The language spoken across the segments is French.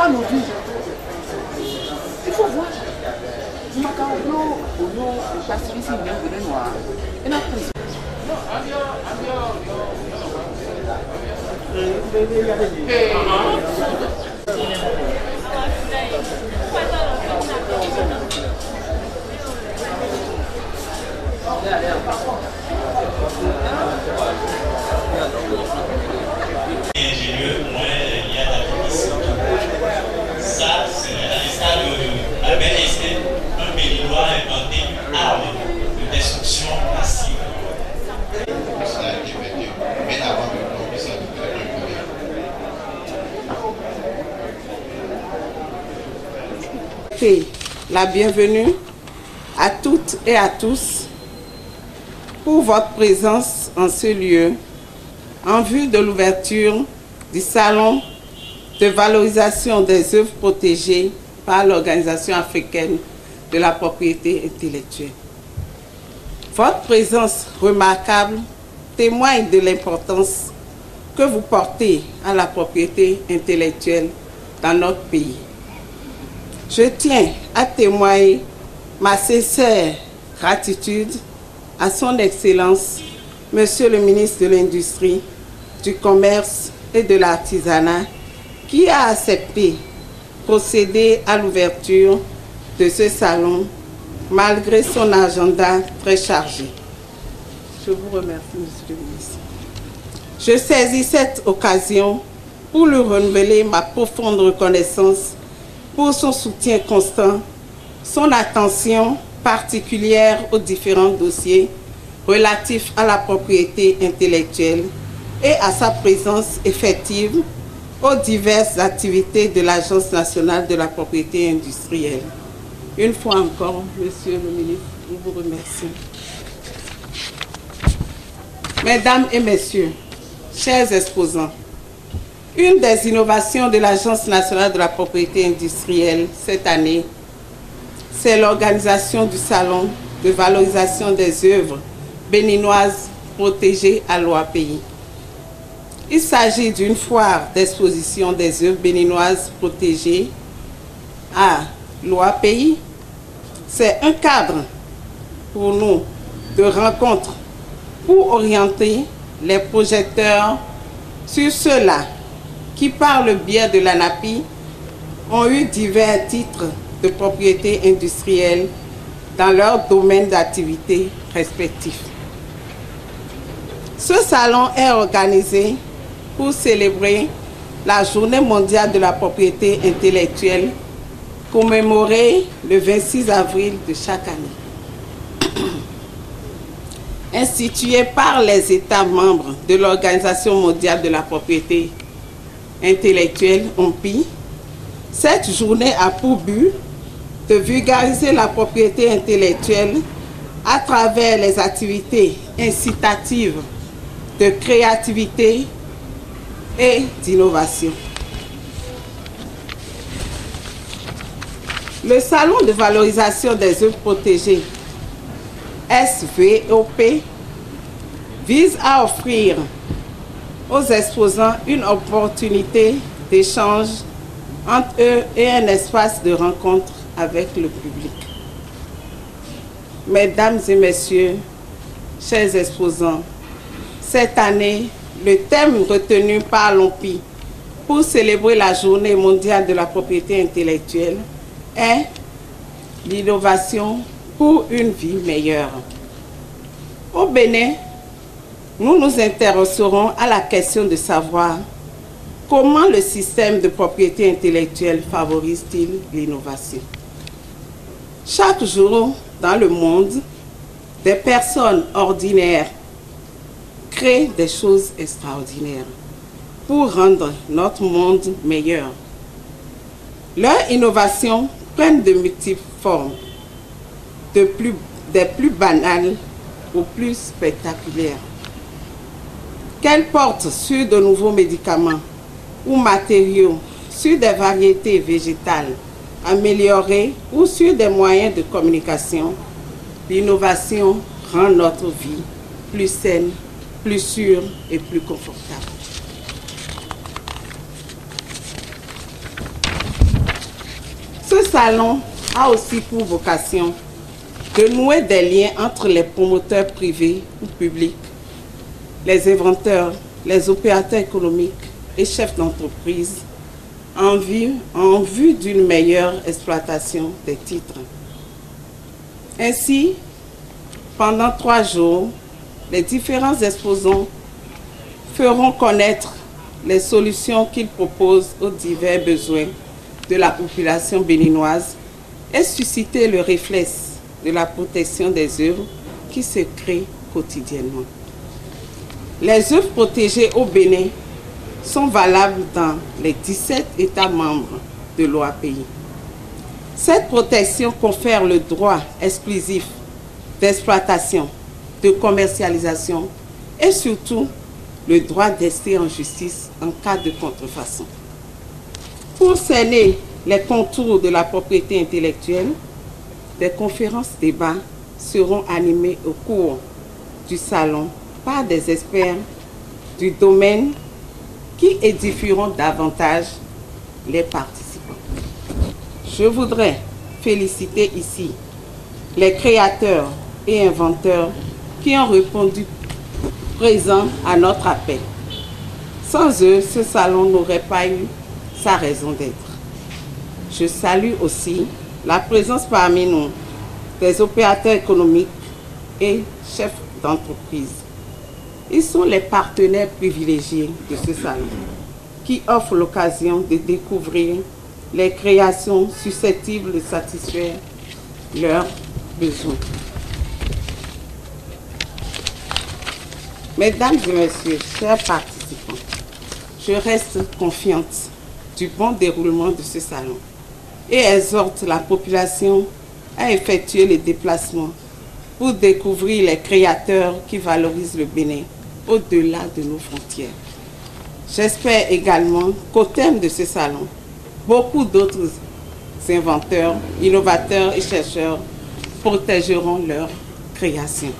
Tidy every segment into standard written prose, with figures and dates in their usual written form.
voir nos vies. Il faut voir. Du macaron blanc, au nom, le pasteur ici, bien que le noir. Et la prison. Ingénieux, moins il y a d'activisme. Ça, c'est à l'instar de la belle essai, un béninois a inventé une arme de destruction massive. Ça a été vécu, bien avant que ça ne la bienvenue à toutes et à tous pour votre présence en ce lieu en vue de l'ouverture du salon de valorisation des œuvres protégées par l'Organisation africaine de la propriété intellectuelle. Votre présence remarquable témoigne de l'importance que vous portez à la propriété intellectuelle dans notre pays. Je tiens à témoigner ma sincère gratitude à son Excellence, Monsieur le ministre de l'Industrie, du Commerce et de l'Artisanat, qui a accepté de procéder à l'ouverture de ce salon malgré son agenda très chargé. Je vous remercie, Monsieur le ministre. Je saisis cette occasion pour lui renouveler ma profonde reconnaissance pour son soutien constant, son attention particulière aux différents dossiers relatifs à la propriété intellectuelle et à sa présence effective aux diverses activités de l'Agence nationale de la propriété industrielle. Une fois encore, Monsieur le ministre, je vous remercie. Mesdames et Messieurs, chers exposants, une des innovations de l'Agence nationale de la propriété industrielle cette année, c'est l'organisation du Salon de valorisation des œuvres béninoises protégées à l'OAPI. Il s'agit d'une foire d'exposition des œuvres béninoises protégées à l'OAPI. C'est un cadre pour nous de rencontre pour orienter les projecteurs sur ceux-là qui, par le biais de l'ANAPI, ont eu divers titres de propriété industrielle dans leur domaine d'activité respectif. Ce salon est organisé pour célébrer la Journée mondiale de la propriété intellectuelle, commémorée le 26 avril de chaque année. Instituée par les États membres de l'Organisation mondiale de la propriété intellectuelle, OMPI, cette journée a pour but de vulgariser la propriété intellectuelle à travers les activités incitatives de créativité et d'innovation. Le Salon de valorisation des œuvres protégées, SVOP, vise à offrir aux exposants une opportunité d'échange entre eux et un espace de rencontre avec le public. Mesdames et Messieurs, chers exposants, cette année, le thème retenu par l'OMPI pour célébrer la Journée mondiale de la propriété intellectuelle est l'innovation pour une vie meilleure. Au Bénin, nous nous intéresserons à la question de savoir comment le système de propriété intellectuelle favorise-t-il l'innovation. Chaque jour dans le monde, des personnes ordinaires créent des choses extraordinaires pour rendre notre monde meilleur. Leurs innovations prennent de multiples formes, des plus banales aux plus spectaculaires. Qu'elles portent sur de nouveaux médicaments ou matériaux, sur des variétés végétales améliorées ou sur des moyens de communication, l'innovation rend notre vie plus saine, plus sûre et plus confortable. salon a aussi pour vocation de nouer des liens entre les promoteurs privés ou publics, les inventeurs, les opérateurs économiques et chefs d'entreprise en vue d'une meilleure exploitation des titres. Ainsi, pendant 3 jours, les différents exposants feront connaître les solutions qu'ils proposent aux divers besoins de la population béninoise et susciter le réflexe de la protection des œuvres qui se créent quotidiennement. Les œuvres protégées au Bénin sont valables dans les 17 États membres de l'OAPI. Cette protection confère le droit exclusif d'exploitation, de commercialisation et surtout le droit d'ester en justice en cas de contrefaçon. Pour cerner les contours de la propriété intellectuelle, des conférences-débats seront animées au cours du salon par des experts du domaine qui édifieront davantage les participants. Je voudrais féliciter ici les créateurs et inventeurs qui ont répondu présents à notre appel. Sans eux, ce salon n'aurait pas eu sa raison d'être. Je salue aussi la présence parmi nous des opérateurs économiques et chefs d'entreprise. Ils sont les partenaires privilégiés de ce salon qui offrent l'occasion de découvrir les créations susceptibles de satisfaire leurs besoins. Mesdames et messieurs, chers participants, je reste confiante du bon déroulement de ce salon et exhorte la population à effectuer les déplacements pour découvrir les créateurs qui valorisent le Bénin au-delà de nos frontières. J'espère également qu'au terme de ce salon, beaucoup d'autres inventeurs, innovateurs et chercheurs protégeront leurs créations.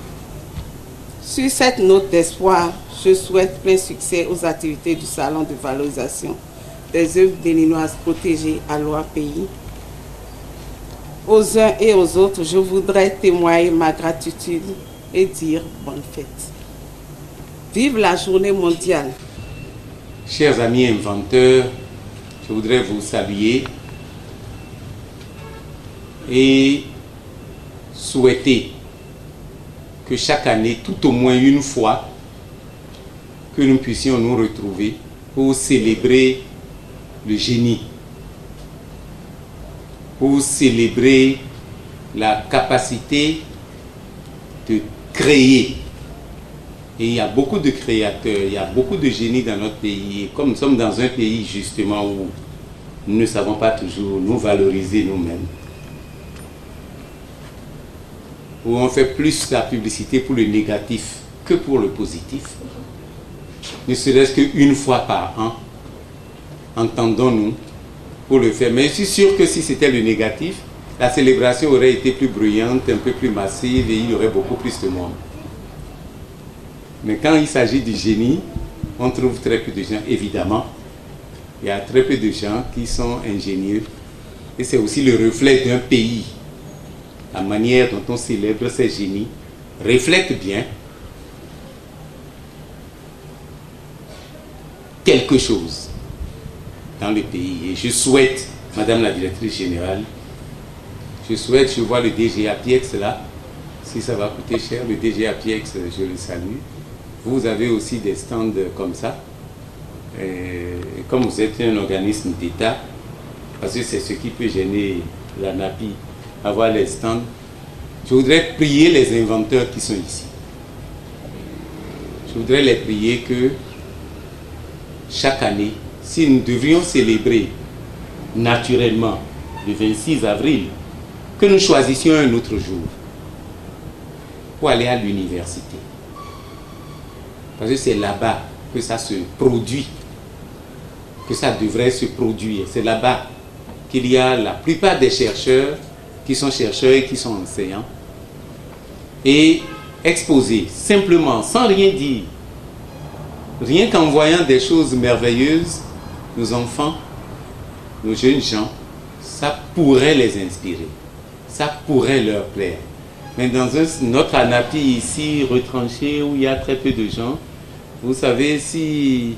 Sur cette note d'espoir, je souhaite plein succès aux activités du Salon de valorisation des œuvres béninoises protégées à l'OAPI. Aux uns et aux autres, je voudrais témoigner ma gratitude et dire bonne fête. Vive la journée mondiale. Chers amis inventeurs, je voudrais vous saluer et souhaiter que chaque année, tout au moins une fois, que nous puissions nous retrouver pour célébrer le génie, pour célébrer la capacité de créer. Et il y a beaucoup de créateurs, il y a beaucoup de génies dans notre pays. Et comme nous sommes dans un pays justement où nous ne savons pas toujours nous valoriser nous-mêmes, où on fait plus la publicité pour le négatif que pour le positif, ne serait-ce qu'une fois par an, entendons-nous pour le faire. Mais je suis sûr que si c'était le négatif, la célébration aurait été plus bruyante, un peu plus massive et il y aurait beaucoup plus de monde. Mais quand il s'agit du génie, on trouve très peu de gens, évidemment. Il y a très peu de gens qui sont ingénieux. Et c'est aussi le reflet d'un pays. La manière dont on célèbre ces génies reflète bien quelque chose dans le pays. Et je souhaite, Madame la Directrice Générale, je vois le DG Apiex là, si ça va coûter cher, le DG Apiex, je le salue. Vous avez aussi des stands comme ça. Et comme vous êtes un organisme d'État, parce que c'est ce qui peut gêner la NAPI, avoir les stands, je voudrais prier les inventeurs qui sont ici. Je voudrais les prier que chaque année, si nous devrions célébrer naturellement le 26 avril, que nous choisissions un autre jour pour aller à l'université. Parce que c'est là-bas que ça se produit, que ça devrait se produire. C'est là-bas qu'il y a la plupart des chercheurs qui sont chercheurs et qui sont enseignants. Et exposer simplement, sans rien dire, rien qu'en voyant des choses merveilleuses, nos enfants, nos jeunes gens ça pourrait les inspirer, ça pourrait leur plaire. Mais dans notre ANAPI ici, retranché, où il y a très peu de gens, vous savez, si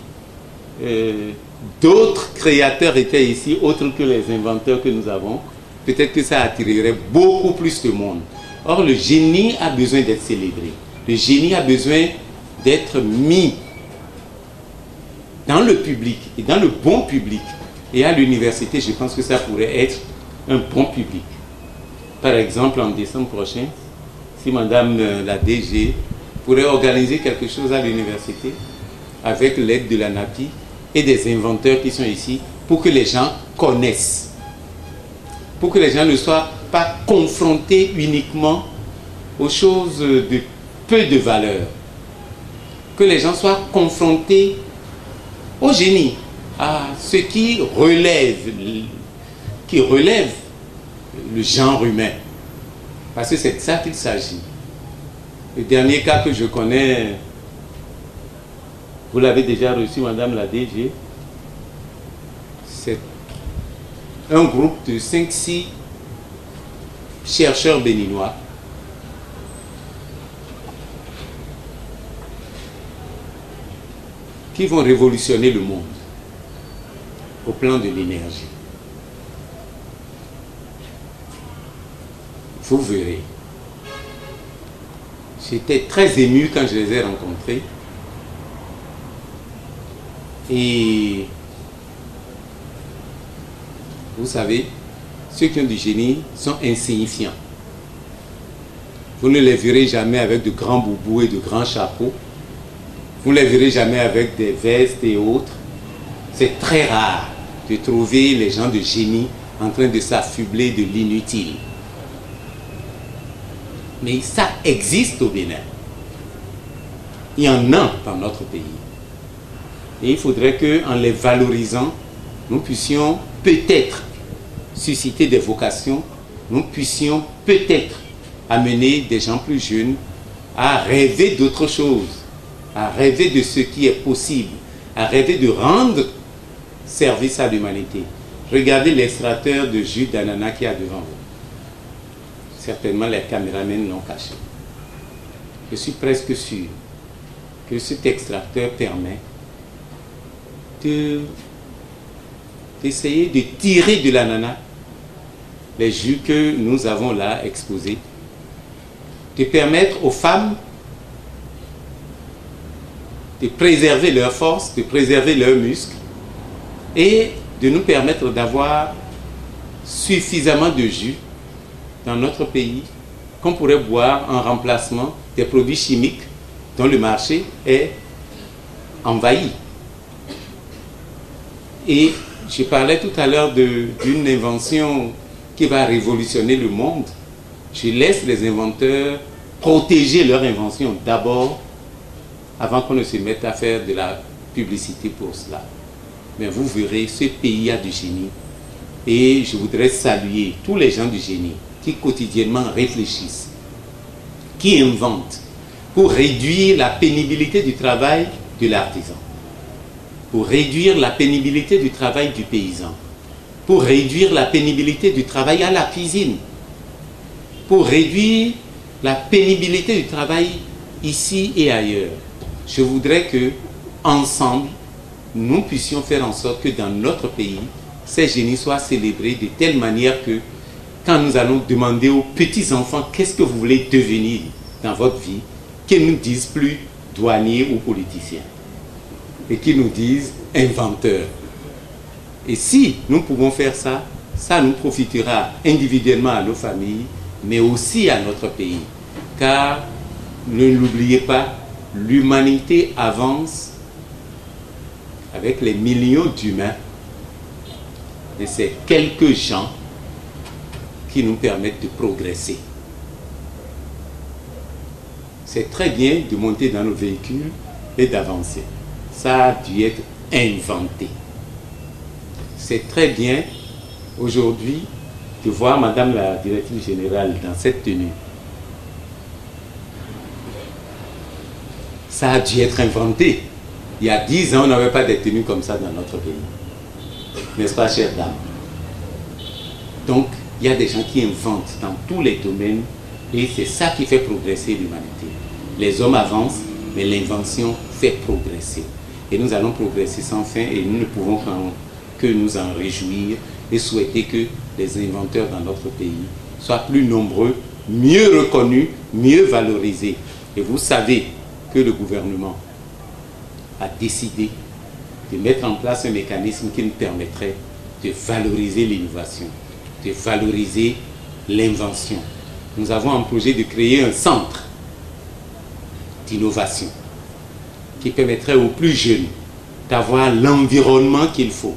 d'autres créateurs étaient ici, autres que les inventeurs que nous avons, peut-être que ça attirerait beaucoup plus de monde. Or, le génie a besoin d'être célébré. Le génie a besoin d'être mis dans le public, et dans le bon public. Et à l'université, je pense que ça pourrait être un bon public. Par exemple, en décembre prochain, si Madame la DG pourrait organiser quelque chose à l'université, avec l'aide de l'ANAPI et des inventeurs qui sont ici, pour que les gens connaissent. Pour que les gens ne soient pas confrontés uniquement aux choses de peu de valeur. Que les gens soient confrontés au génie, à ce qui relève le genre humain. Parce que c'est de ça qu'il s'agit. Le dernier cas que je connais, vous l'avez déjà reçu, Madame la DG, c'est un groupe de 5-6 chercheurs béninois qui vont révolutionner le monde au plan de l'énergie. Vous verrez. J'étais très ému quand je les ai rencontrés. Et vous savez, ceux qui ont du génie sont insignifiants. Vous ne les verrez jamais avec de grands boubous et de grands chapeaux. Vous ne les verrez jamais avec des vestes et autres. C'est très rare de trouver les gens de génie en train de s'affubler de l'inutile. Mais ça existe au Bénin. Il y en a dans notre pays. Et il faudrait qu'en les valorisant, nous puissions peut-être susciter des vocations, nous puissions peut-être amener des gens plus jeunes à rêver d'autre chose, à rêver de ce qui est possible, à rêver de rendre service à l'humanité. Regardez l'extracteur de jus d'ananas qui est devant vous. Certainement les caméramans l'ont caché. Je suis presque sûr que cet extracteur permet d'essayer de tirer de l'ananas les jus que nous avons là exposés, de permettre aux femmes de préserver leur force, de préserver leurs muscles et de nous permettre d'avoir suffisamment de jus dans notre pays qu'on pourrait boire en remplacement des produits chimiques dont le marché est envahi. Et je parlais tout à l'heure d'une invention qui va révolutionner le monde. Je laisse les inventeurs protéger leur invention d'abord, avant qu'on ne se mette à faire de la publicité pour cela. Mais vous verrez, ce pays a du génie. Et je voudrais saluer tous les gens du génie qui quotidiennement réfléchissent, qui inventent pour réduire la pénibilité du travail de l'artisan, pour réduire la pénibilité du travail du paysan, pour réduire la pénibilité du travail à la cuisine, pour réduire la pénibilité du travail ici et ailleurs. Je voudrais que, ensemble, nous puissions faire en sorte que dans notre pays, ces génies soient célébrés de telle manière que, quand nous allons demander aux petits-enfants qu'est-ce que vous voulez devenir dans votre vie, qu'ils ne nous disent plus douaniers ou politiciens, et qu'ils nous disent inventeurs. Et si nous pouvons faire ça, ça nous profitera individuellement à nos familles, mais aussi à notre pays. Car, ne l'oubliez pas, l'humanité avance avec les millions d'humains, et c'est quelques gens qui nous permettent de progresser. C'est très bien de monter dans nos véhicules et d'avancer. Ça a dû être inventé. C'est très bien aujourd'hui de voir Madame la Directrice Générale dans cette tenue. Ça a dû être inventé. Il y a 10 ans, on n'avait pas de tenues comme ça dans notre pays. N'est-ce pas, chère dame? Donc, il y a des gens qui inventent dans tous les domaines et c'est ça qui fait progresser l'humanité. Les hommes avancent, mais l'invention fait progresser. Et nous allons progresser sans fin et nous ne pouvons que nous en réjouir et souhaiter que les inventeurs dans notre pays soient plus nombreux, mieux reconnus, mieux valorisés. Et vous savez que le gouvernement a décidé de mettre en place un mécanisme qui nous permettrait de valoriser l'innovation, de valoriser l'invention. Nous avons un projet de créer un centre d'innovation qui permettrait aux plus jeunes d'avoir l'environnement qu'il faut,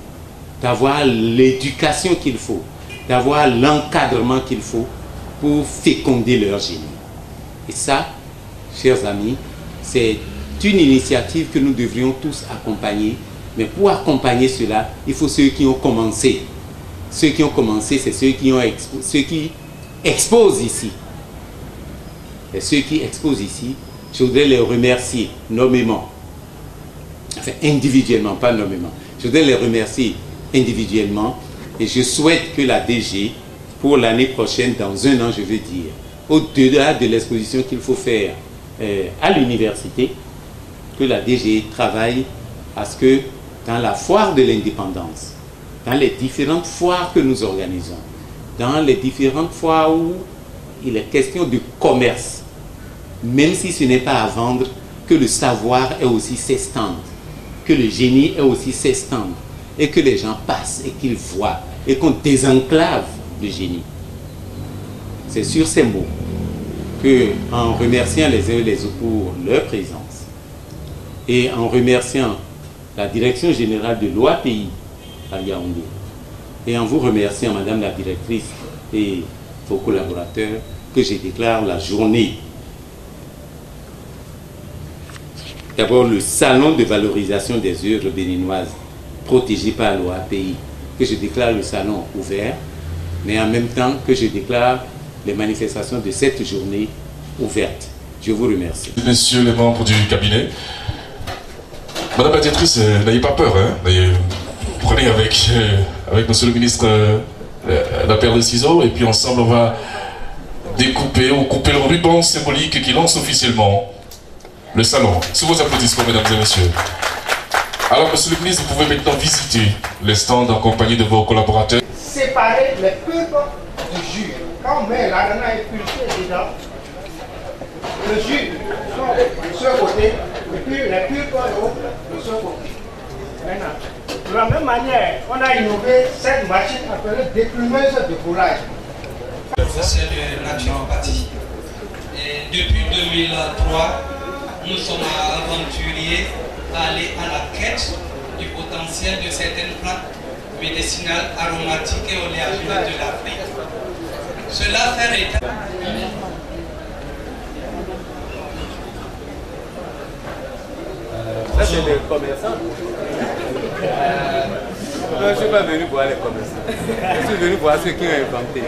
d'avoir l'éducation qu'il faut, d'avoir l'encadrement qu'il faut pour féconder leur génie. Et ça, chers amis, c'est une initiative que nous devrions tous accompagner. Mais pour accompagner cela, il faut ceux qui ont commencé. Ceux qui ont commencé, c'est ceux qui exposent ici. Et ceux qui exposent ici, je voudrais les remercier nommément. Enfin, individuellement, pas nommément. Je voudrais les remercier individuellement. Et je souhaite que la DG, pour l'année prochaine, dans un an, je veux dire, au-delà de l'exposition qu'il faut faire à l'université, que la DG travaille à ce que dans la foire de l'indépendance, dans les différentes foires que nous organisons, dans les différentes foires où il est question de commerce, même si ce n'est pas à vendre, que le savoir ait aussi ses stands, que le génie ait aussi ses stands, et que les gens passent et qu'ils voient, et qu'on désenclave le génie. C'est sur ces mots que, en remerciant les uns et les autres pour leur présence, et en remerciant la Direction Générale de l'OAPI à Yaoundé, et en vous remerciant, Madame la Directrice et vos collaborateurs, que je déclare la journée. D'abord, le salon de valorisation des œuvres béninoises protégé par l'OAPI, que je déclare le salon ouvert, mais en même temps que je déclare les manifestations de cette journée ouvertes. Je vous remercie. Messieurs les membres du cabinet, Madame la Directrice, n'ayez pas peur, hein. Prenez avec Monsieur le ministre la paire de ciseaux et puis ensemble on va découper ou couper le ruban symbolique qui lance officiellement le salon. Sous vos applaudissements, mesdames et messieurs. Alors, Monsieur le ministre, vous pouvez maintenant visiter les stands en compagnie de vos collaborateurs. Séparer les pulpes du jus. Quand on met l'arena épulsée dedans, le jus sort de ce côté, et puis les pulpes de ce côté. Maintenant, de la même manière, on a innové cette machine appelée déplumeuse de fourrage. Professeur de naturopathie. Et depuis 2003, nous sommes aventuriers à aller à la quête du potentiel de certaines plantes médicinales, aromatiques et oléagineuses de l'Afrique. Cela fait état. Ça, c'est des commerçants. Non, je ne suis pas venu voir les commerçants. Je suis venu voir ceux qui ont inventé.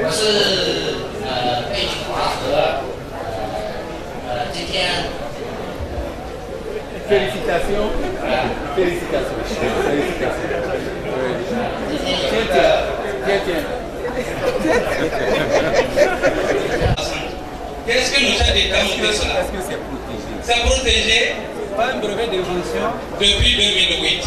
Félicitations. Félicitations. Félicitations. Tiens. Qu'est-ce que nous a déterminé cela? Est-ce que c'est protégé? C'est protégé Pas un brevet d'invention. depuis 2008.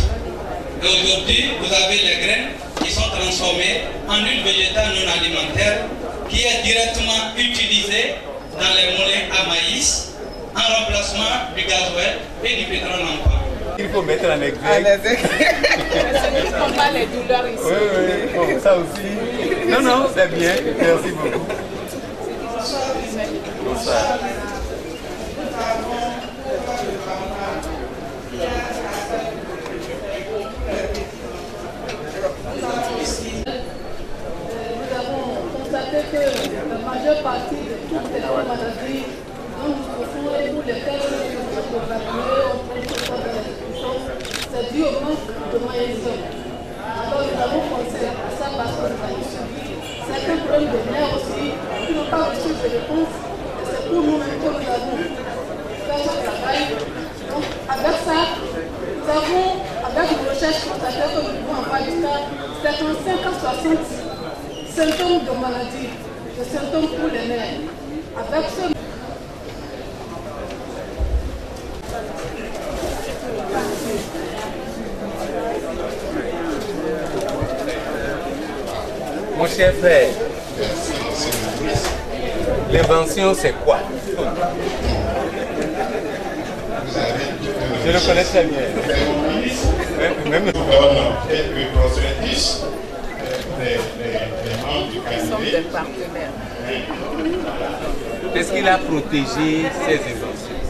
Et aujourd'hui, vous avez les graines qui sont transformées en huile végétale non alimentaire qui est directement utilisée dans les moulins à maïs en remplacement du gasoil et du pétrole en pain. Il faut mettre en exergue. Ce ne sont pas les douleurs ici. Oui, bon, ça aussi. Non, c'est bien. Merci beaucoup. Bonsoir. Nous avons constaté que la majeure partie de toutes les maladies dont nous souffrons et pour lesquelles nous sommes évacués, on prend tout ça dans la discussion, c'est dû au manque de moyens. Alors nous avons pensé à ça parce que nous avons subi certains problèmes de nerfs aussi qui n'ont pas reçu de réponse. Et c'est pour nous-mêmes que nous avons fait ce travail. Donc avec ça, nous avons, avec une recherche constatée que nous pouvons avoir jusqu'à 55 à 60 symptômes de maladie, des symptômes pour les nerfs. Avec ce Mon cher frère, l'invention c'est quoi? Je le connais très bien. Même nous donnons quelques prospectus des membres du cabinet. Des partenaires. Est-ce qu'il a protégé ses inventions?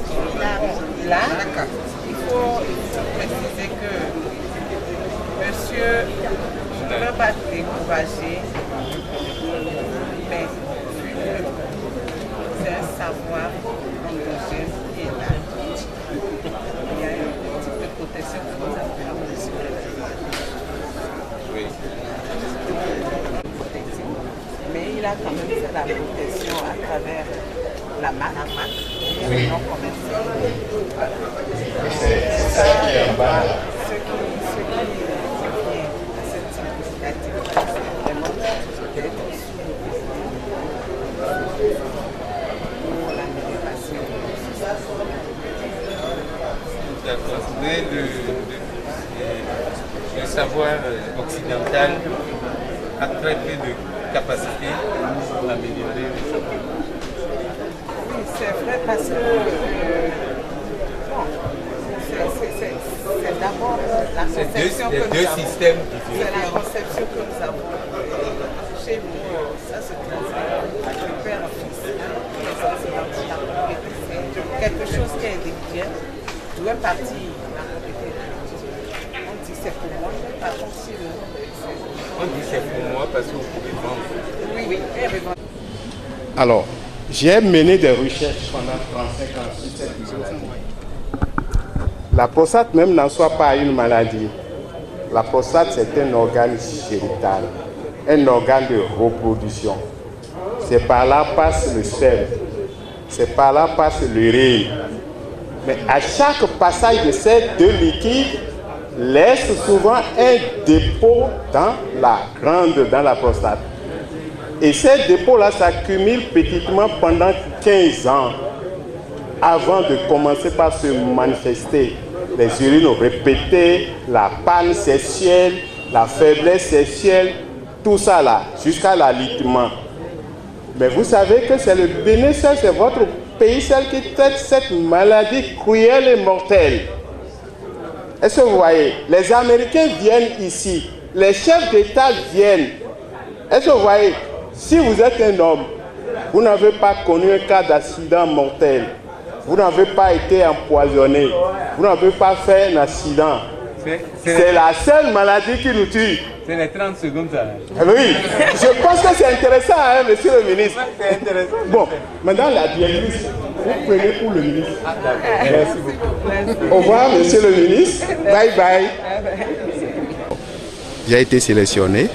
Là, il faut préciser que monsieur ne peut pas décourager, mais c'est un savoir endogène qui est là. Il y a un type de protection que nous appelons le secret. Oui. Mais il a quand même fait la protection à travers la marque et le non commercial. C'est ça qui est en bas. Ce qui est assez significatif, c'est vraiment d'être pour l'amélioration. Le savoir occidental a très peu de capacité à améliorer le savoir. Oui, c'est vrai parce que c'est d'abord la conception que nous avons. Systèmes C'est la conception que nous avons. Chez nous, ça se transmet du père en fils. Les occidentaux, la propriété, c'est quelque chose qui est individuel. D'où est partie la propriété. On dit c'est pour moi, par contre si on dit c'est pour moi parce que vous pouvez vendre. Oui, oui. Alors, j'ai mené des recherches pendant 35 ans sur cette maladie. La prostate même n'en soit pas une maladie. La prostate, c'est un organe génital, un organe de reproduction. C'est par là passe le sperme, c'est par là passe l'urine. Mais à chaque passage de ces deux liquides, laisse souvent un dépôt dans la glande, dans la prostate. Et ces dépôts-là s'accumulent petitement pendant 15 ans avant de commencer par se manifester. Les urines répétées, la panne sexuelle, la faiblesse sexuelle, tout ça là, jusqu'à l'alitement. Mais vous savez que c'est le Bénin seul, c'est votre pays seul qui traite cette maladie cruelle et mortelle. Est-ce que vous voyez? Les Américains viennent ici, les chefs d'État viennent. Est-ce que vous voyez? Si vous êtes un homme, vous n'avez pas connu un cas d'accident mortel, vous n'avez pas été empoisonné, vous n'avez pas fait un accident. C'est la seule maladie qui nous tue. C'est les 30 secondes ça. Oui, je pense que c'est intéressant, hein, monsieur le ministre. C'est intéressant. Bon, maintenant la directrice, vous prenez pour le ministre. Merci beaucoup. Au revoir, monsieur le ministre. Bye bye. J'ai été sélectionné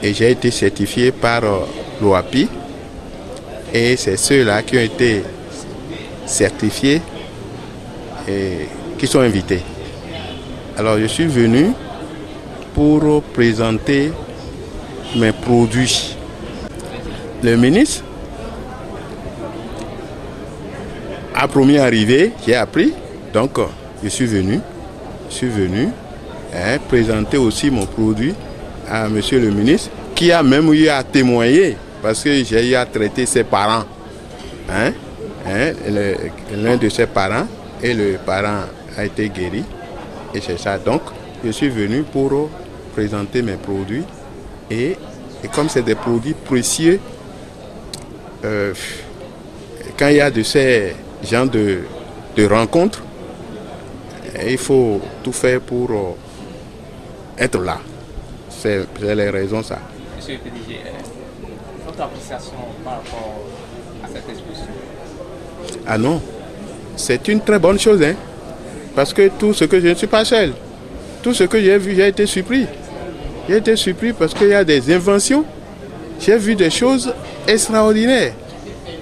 et j'ai été certifié par l'OAPI. Et c'est ceux-là qui ont été certifiés et qui sont invités. Alors je suis venu pour présenter mes produits. Le ministre a promis arriver, j'ai appris, donc je suis venu présenter aussi mon produit à monsieur le ministre, qui a même eu à témoigner parce que j'ai eu à traiter ses parents. L'un de ses parents et le parent a été guéri et c'est ça. Donc je suis venu pour présenter mes produits et comme c'est des produits précieux, quand il y a de ces genres de rencontres, il faut tout faire pour être là. C'est les raisons ça. Monsieur le PDG, votre appréciation par rapport à cette exposition? Ah non, c'est une très bonne chose, hein, parce que tout ce que je ne suis pas seul, tout ce que j'ai vu, j'ai été surpris. J'ai été surpris parce qu'il y a des inventions, j'ai vu des choses extraordinaires.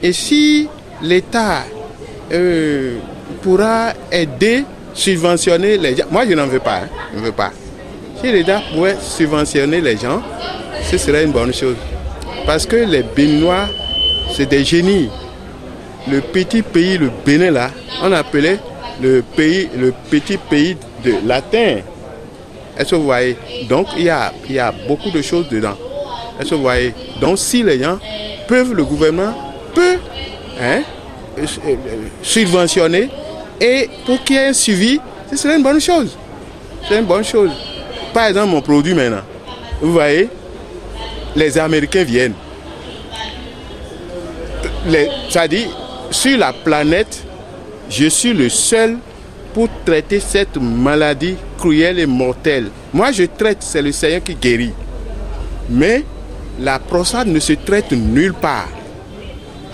Et si l'État pourra aider, subventionner les gens, moi je n'en veux pas, je ne veux pas. Si l'État pourrait subventionner les gens, ce serait une bonne chose. Parce que les Béninois, c'est des génies. Le petit pays, le Bénin là, on appelait le petit pays de latin. Est-ce que vous voyez? Donc il y a beaucoup de choses dedans. Est-ce que vous voyez? Donc si les gens peuvent, le gouvernement peut subventionner et pour qu'il y ait un suivi, ce serait une bonne chose. C'est une bonne chose. Par exemple, mon produit maintenant, vous voyez, les Américains viennent. C'est-à-dire, sur la planète, je suis le seul pour traiter cette maladie cruelle et mortelle. Moi, je traite, c'est le Seigneur qui guérit. Mais la prostate ne se traite nulle part.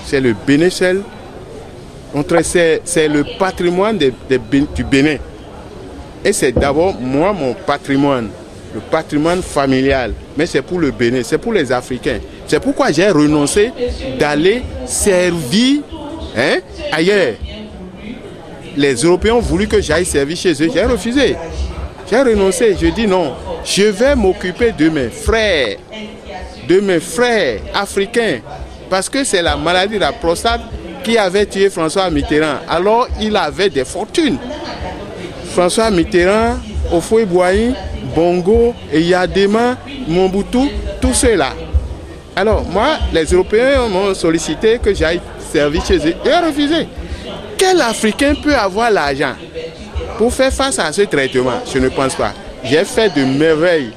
C'est le Bénin seul. C'est le patrimoine du Bénin. Et c'est d'abord, moi, mon patrimoine. Le patrimoine familial. Mais c'est pour le Bénin, c'est pour les Africains. C'est pourquoi j'ai renoncé d'aller servir ailleurs. Les Européens ont voulu que j'aille servir chez eux. J'ai refusé. J'ai renoncé. Je dis non. Je vais m'occuper de mes frères africains. Parce que c'est la maladie de la prostate qui avait tué François Mitterrand. Alors il avait des fortunes. François Mitterrand, Houphouët-Boigny, Bongo, Eyadema, Mobutu, tous ceux-là. Alors moi, les Européens m'ont sollicité que j'aille servir chez eux. J'ai refusé. Quel Africain peut avoir l'argent pour faire face à ce traitement? Je ne pense pas. J'ai fait de merveilles.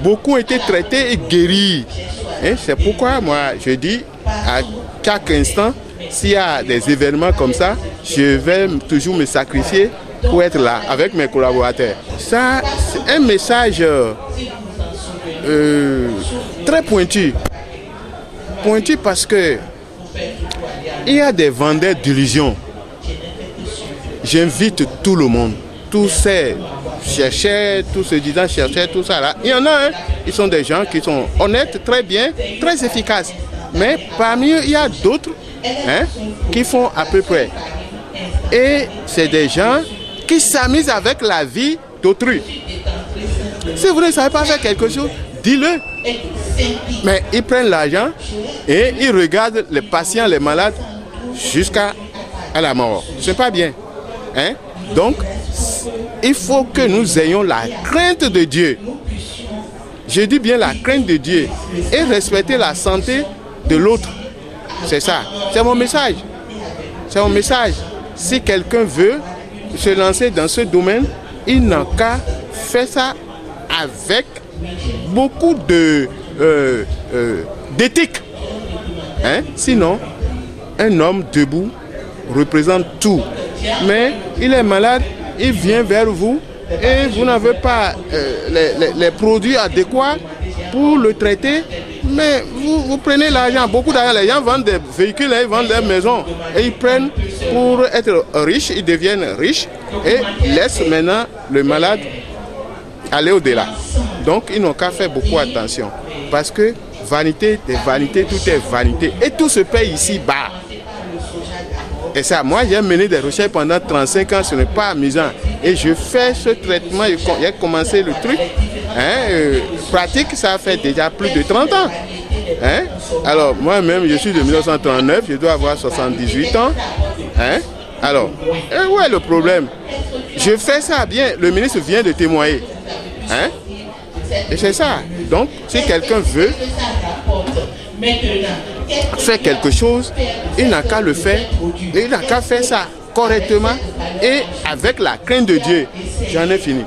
Beaucoup ont été traités et guéris. C'est pourquoi moi, je dis à chaque instant, s'il y a des événements comme ça, je vais toujours me sacrifier pour être là avec mes collaborateurs. Ça, c'est un message très pointu. Pointu parce que il y a des vendeurs d'illusions. J'invite tout le monde, tous ces chercheurs, tous ceux disant chercheurs, tout ça là. Il y en a, ils sont des gens qui sont honnêtes, très bien, très efficaces. Mais parmi eux, il y a d'autres qui font à peu près. Et c'est des gens qui s'amusent avec la vie d'autrui. Si vous ne savez pas faire quelque chose, dis-le. Mais ils prennent l'argent et ils regardent les patients, les malades, jusqu'à la mort. Ce n'est pas bien. Donc, il faut que nous ayons la crainte de Dieu. Je dis bien la crainte de Dieu. Et respecter la santé de l'autre. C'est ça. C'est mon message. C'est mon message. Si quelqu'un veut se lancer dans ce domaine, il n'a qu'à faire ça avec beaucoup d'éthique. Sinon, un homme debout représente tout. Mais il est malade, il vient vers vous et vous n'avez pas les produits adéquats pour le traiter. Mais vous prenez l'argent, beaucoup d'argent. Les gens vendent des véhicules, ils vendent des maisons. Et ils prennent pour être riches, ils deviennent riches et laissent maintenant le malade aller au-delà. Donc ils n'ont qu'à faire beaucoup attention. Parce que vanité des vanités, tout est vanité. Et tout se paye ici-bas. Et ça, moi j'ai mené des recherches pendant 35 ans, ce n'est pas amusant. Et je fais ce traitement, j'ai commencé le truc. Pratique, ça fait déjà plus de 30 ans. Alors moi-même, je suis de 1939, je dois avoir 78 ans. Alors, où est le problème? Je fais ça bien, le ministre vient de témoigner. Et c'est ça. Donc, si quelqu'un veut faire quelque chose, il n'a qu'à le faire, et il n'a qu'à faire ça correctement et avec la crainte de Dieu. J'en ai fini.